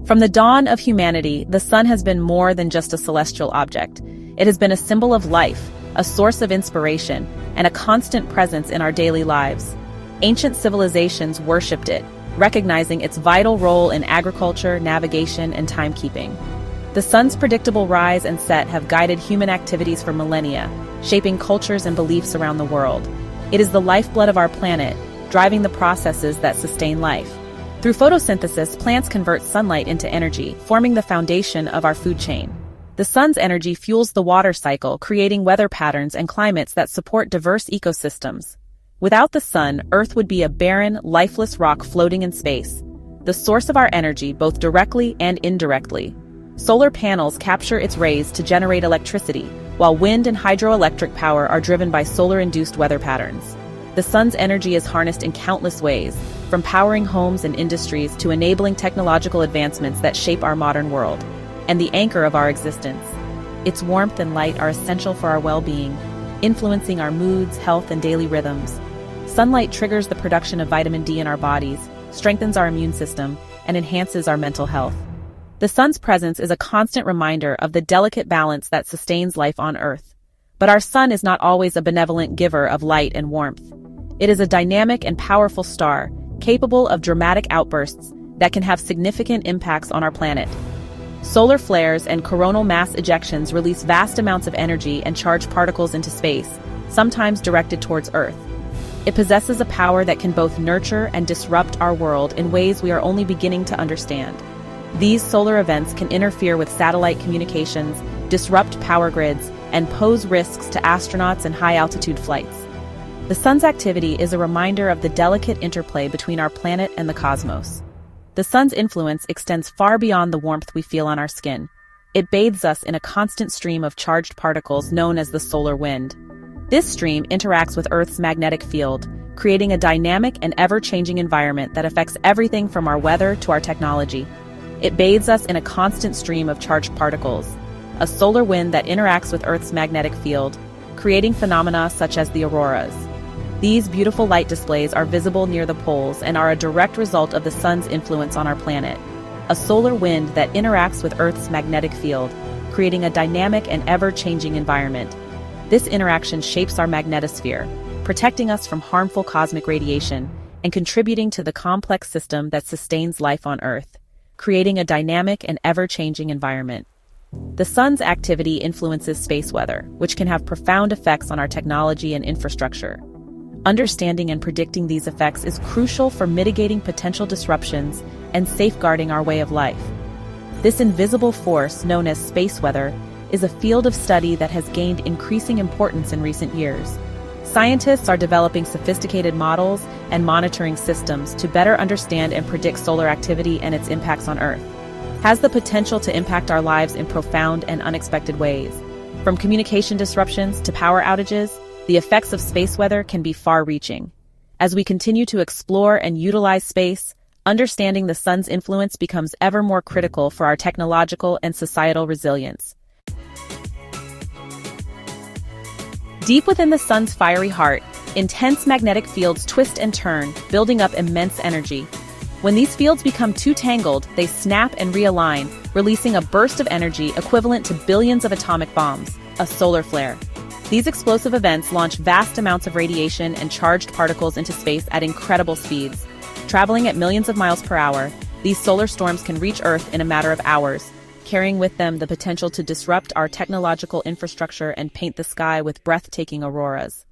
From the dawn of humanity, the sun has been more than just a celestial object. It has been a symbol of life, a source of inspiration, and a constant presence in our daily lives. Ancient civilizations worshipped it, recognizing its vital role in agriculture, navigation, and timekeeping. The sun's predictable rise and set have guided human activities for millennia, shaping cultures and beliefs around the world. It is the lifeblood of our planet, driving the processes that sustain life. Through photosynthesis, plants convert sunlight into energy, forming the foundation of our food chain. The sun's energy fuels the water cycle, creating weather patterns and climates that support diverse ecosystems. Without the sun, Earth would be a barren, lifeless rock floating in space, the source of our energy both directly and indirectly. Solar panels capture its rays to generate electricity, while wind and hydroelectric power are driven by solar-induced weather patterns. The sun's energy is harnessed in countless ways, from powering homes and industries to enabling technological advancements that shape our modern world, and the anchor of our existence. Its warmth and light are essential for our well-being, influencing our moods, health, and daily rhythms. Sunlight triggers the production of vitamin D in our bodies, strengthens our immune system, and enhances our mental health. The sun's presence is a constant reminder of the delicate balance that sustains life on Earth. But our sun is not always a benevolent giver of light and warmth. It is a dynamic and powerful star, capable of dramatic outbursts that can have significant impacts on our planet. Solar flares and coronal mass ejections release vast amounts of energy and charged particles into space, sometimes directed towards Earth. It possesses a power that can both nurture and disrupt our world in ways we are only beginning to understand. These solar events can interfere with satellite communications, disrupt power grids, and pose risks to astronauts and high-altitude flights. The sun's activity is a reminder of the delicate interplay between our planet and the cosmos. The sun's influence extends far beyond the warmth we feel on our skin. It bathes us in a constant stream of charged particles known as the solar wind. This stream interacts with Earth's magnetic field, creating a dynamic and ever-changing environment that affects everything from our weather to our technology. It bathes us in a constant stream of charged particles, a solar wind that interacts with Earth's magnetic field, creating phenomena such as the auroras. These beautiful light displays are visible near the poles and are a direct result of the sun's influence on our planet. A solar wind that interacts with Earth's magnetic field, creating a dynamic and ever-changing environment. This interaction shapes our magnetosphere, protecting us from harmful cosmic radiation and contributing to the complex system that sustains life on Earth, creating a dynamic and ever-changing environment. The sun's activity influences space weather, which can have profound effects on our technology and infrastructure. Understanding and predicting these effects is crucial for mitigating potential disruptions and safeguarding our way of life. This invisible force, known as space weather, is a field of study that has gained increasing importance in recent years. Scientists are developing sophisticated models and monitoring systems to better understand and predict solar activity and its impacts on Earth. It has the potential to impact our lives in profound and unexpected ways. From communication disruptions to power outages, the effects of space weather can be far-reaching. As we continue to explore and utilize space, understanding the sun's influence becomes ever more critical for our technological and societal resilience. Deep within the sun's fiery heart, intense magnetic fields twist and turn, building up immense energy. When these fields become too tangled, they snap and realign, releasing a burst of energy equivalent to billions of atomic bombs, a solar flare. These explosive events launch vast amounts of radiation and charged particles into space at incredible speeds. Traveling at millions of miles per hour, these solar storms can reach Earth in a matter of hours, carrying with them the potential to disrupt our technological infrastructure and paint the sky with breathtaking auroras.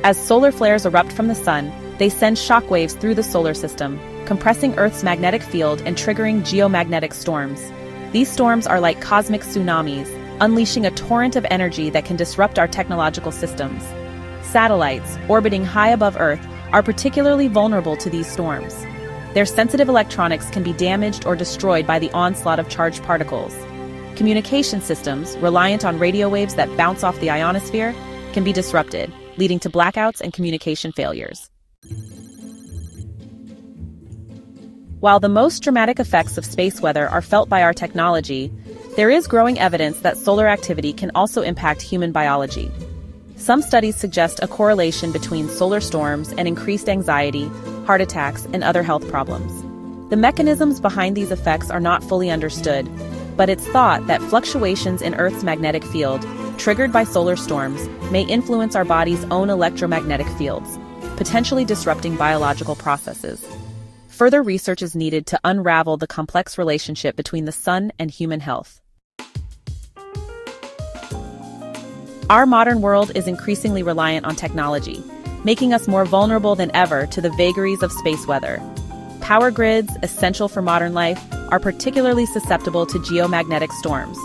As solar flares erupt from the sun, they send shockwaves through the solar system, compressing Earth's magnetic field and triggering geomagnetic storms. These storms are like cosmic tsunamis, unleashing a torrent of energy that can disrupt our technological systems. Satellites, orbiting high above Earth, are particularly vulnerable to these storms. Their sensitive electronics can be damaged or destroyed by the onslaught of charged particles. Communication systems, reliant on radio waves that bounce off the ionosphere, can be disrupted, leading to blackouts and communication failures. While the most dramatic effects of space weather are felt by our technology, there is growing evidence that solar activity can also impact human biology. Some studies suggest a correlation between solar storms and increased anxiety, heart attacks, and other health problems. The mechanisms behind these effects are not fully understood, but it's thought that fluctuations in Earth's magnetic field, triggered by solar storms, may influence our body's own electromagnetic fields, potentially disrupting biological processes. Further research is needed to unravel the complex relationship between the sun and human health. Our modern world is increasingly reliant on technology, making us more vulnerable than ever to the vagaries of space weather. Power grids, essential for modern life, are particularly susceptible to geomagnetic storms.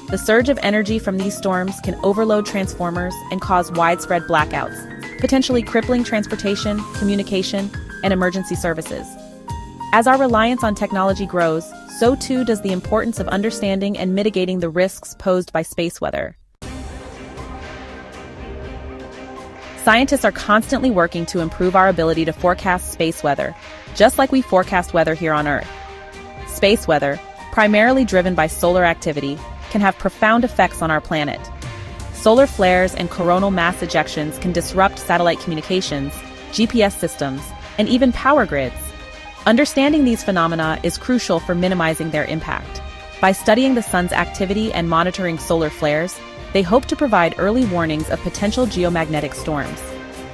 The surge of energy from these storms can overload transformers and cause widespread blackouts, potentially crippling transportation, communication, and emergency services. As our reliance on technology grows, so too does the importance of understanding and mitigating the risks posed by space weather. Scientists are constantly working to improve our ability to forecast space weather, just like we forecast weather here on Earth. Space weather, primarily driven by solar activity, can have profound effects on our planet. Solar flares and coronal mass ejections can disrupt satellite communications, GPS systems, and even power grids. Understanding these phenomena is crucial for minimizing their impact. By studying the sun's activity and monitoring solar flares, they hope to provide early warnings of potential geomagnetic storms.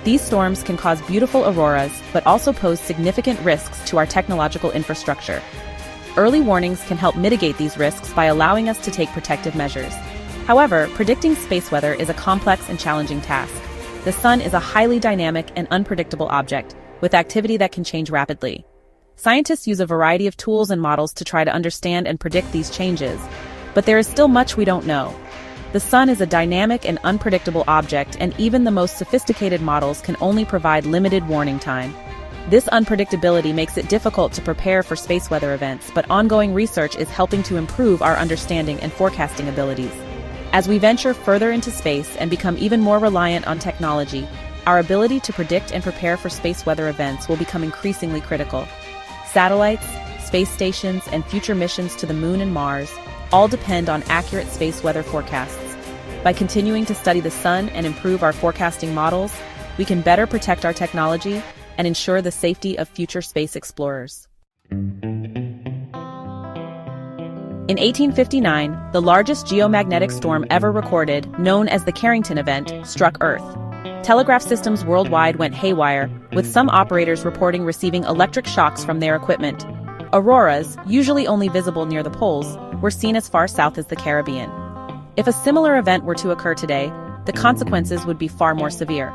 These storms can cause beautiful auroras, but also pose significant risks to our technological infrastructure. Early warnings can help mitigate these risks by allowing us to take protective measures. However, predicting space weather is a complex and challenging task. The sun is a highly dynamic and unpredictable object, with activity that can change rapidly. Scientists use a variety of tools and models to try to understand and predict these changes, but there is still much we don't know. The sun is a dynamic and unpredictable object, and even the most sophisticated models can only provide limited warning time. This unpredictability makes it difficult to prepare for space weather events, but ongoing research is helping to improve our understanding and forecasting abilities. As we venture further into space and become even more reliant on technology, our ability to predict and prepare for space weather events will become increasingly critical. Satellites, space stations, and future missions to the Moon and Mars all depend on accurate space weather forecasts. By continuing to study the sun and improve our forecasting models, we can better protect our technology and ensure the safety of future space explorers. In 1859, the largest geomagnetic storm ever recorded, known as the Carrington Event, struck Earth. Telegraph systems worldwide went haywire, with some operators reporting receiving electric shocks from their equipment. Auroras, usually only visible near the poles, were seen as far south as the Caribbean. If a similar event were to occur today, the consequences would be far more severe.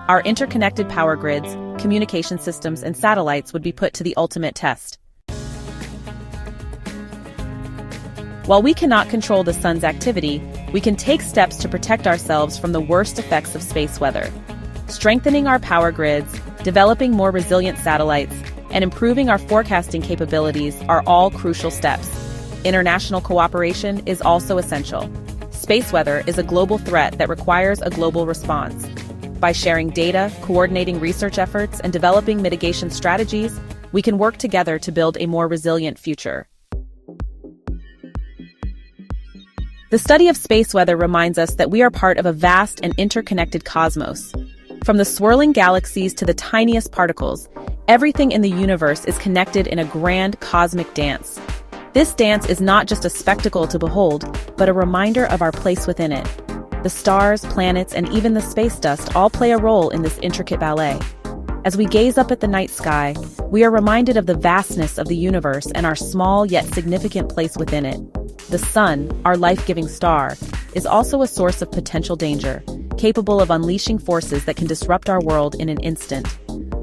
Our interconnected power grids, communication systems, and satellites would be put to the ultimate test. While we cannot control the sun's activity, we can take steps to protect ourselves from the worst effects of space weather. Strengthening our power grids, developing more resilient satellites, and improving our forecasting capabilities are all crucial steps. International cooperation is also essential. Space weather is a global threat that requires a global response. By sharing data, coordinating research efforts, and developing mitigation strategies, we can work together to build a more resilient future. The study of space weather reminds us that we are part of a vast and interconnected cosmos. From the swirling galaxies to the tiniest particles, everything in the universe is connected in a grand cosmic dance. This dance is not just a spectacle to behold, but a reminder of our place within it. The stars, planets, and even the space dust all play a role in this intricate ballet. As we gaze up at the night sky, we are reminded of the vastness of the universe and our small yet significant place within it. The sun, our life-giving star, is also a source of potential danger, capable of unleashing forces that can disrupt our world in an instant.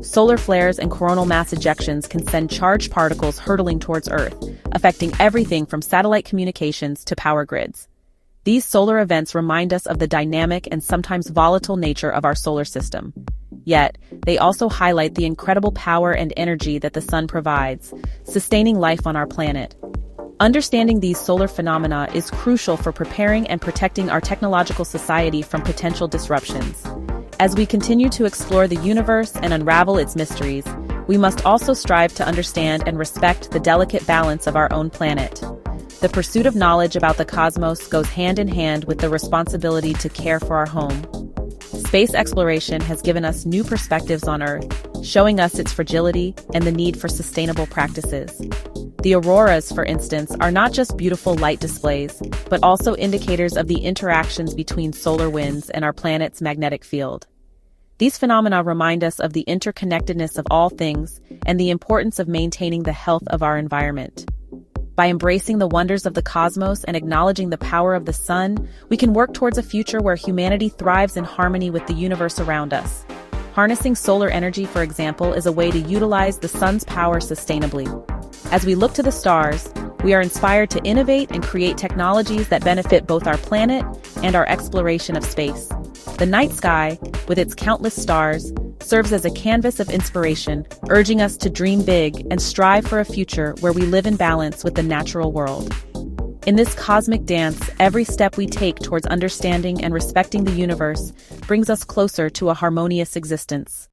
Solar flares and coronal mass ejections can send charged particles hurtling towards Earth, affecting everything from satellite communications to power grids. These solar events remind us of the dynamic and sometimes volatile nature of our solar system. Yet, they also highlight the incredible power and energy that the sun provides, sustaining life on our planet. Understanding these solar phenomena is crucial for preparing and protecting our technological society from potential disruptions. As we continue to explore the universe and unravel its mysteries, we must also strive to understand and respect the delicate balance of our own planet. The pursuit of knowledge about the cosmos goes hand in hand with the responsibility to care for our home. Space exploration has given us new perspectives on Earth, showing us its fragility and the need for sustainable practices. The auroras, for instance, are not just beautiful light displays, but also indicators of the interactions between solar winds and our planet's magnetic field. These phenomena remind us of the interconnectedness of all things and the importance of maintaining the health of our environment. By embracing the wonders of the cosmos and acknowledging the power of the sun, we can work towards a future where humanity thrives in harmony with the universe around us. Harnessing solar energy, for example, is a way to utilize the sun's power sustainably. As we look to the stars, we are inspired to innovate and create technologies that benefit both our planet and our exploration of space. The night sky, with its countless stars, serves as a canvas of inspiration, urging us to dream big and strive for a future where we live in balance with the natural world. In this cosmic dance, every step we take towards understanding and respecting the universe brings us closer to a harmonious existence.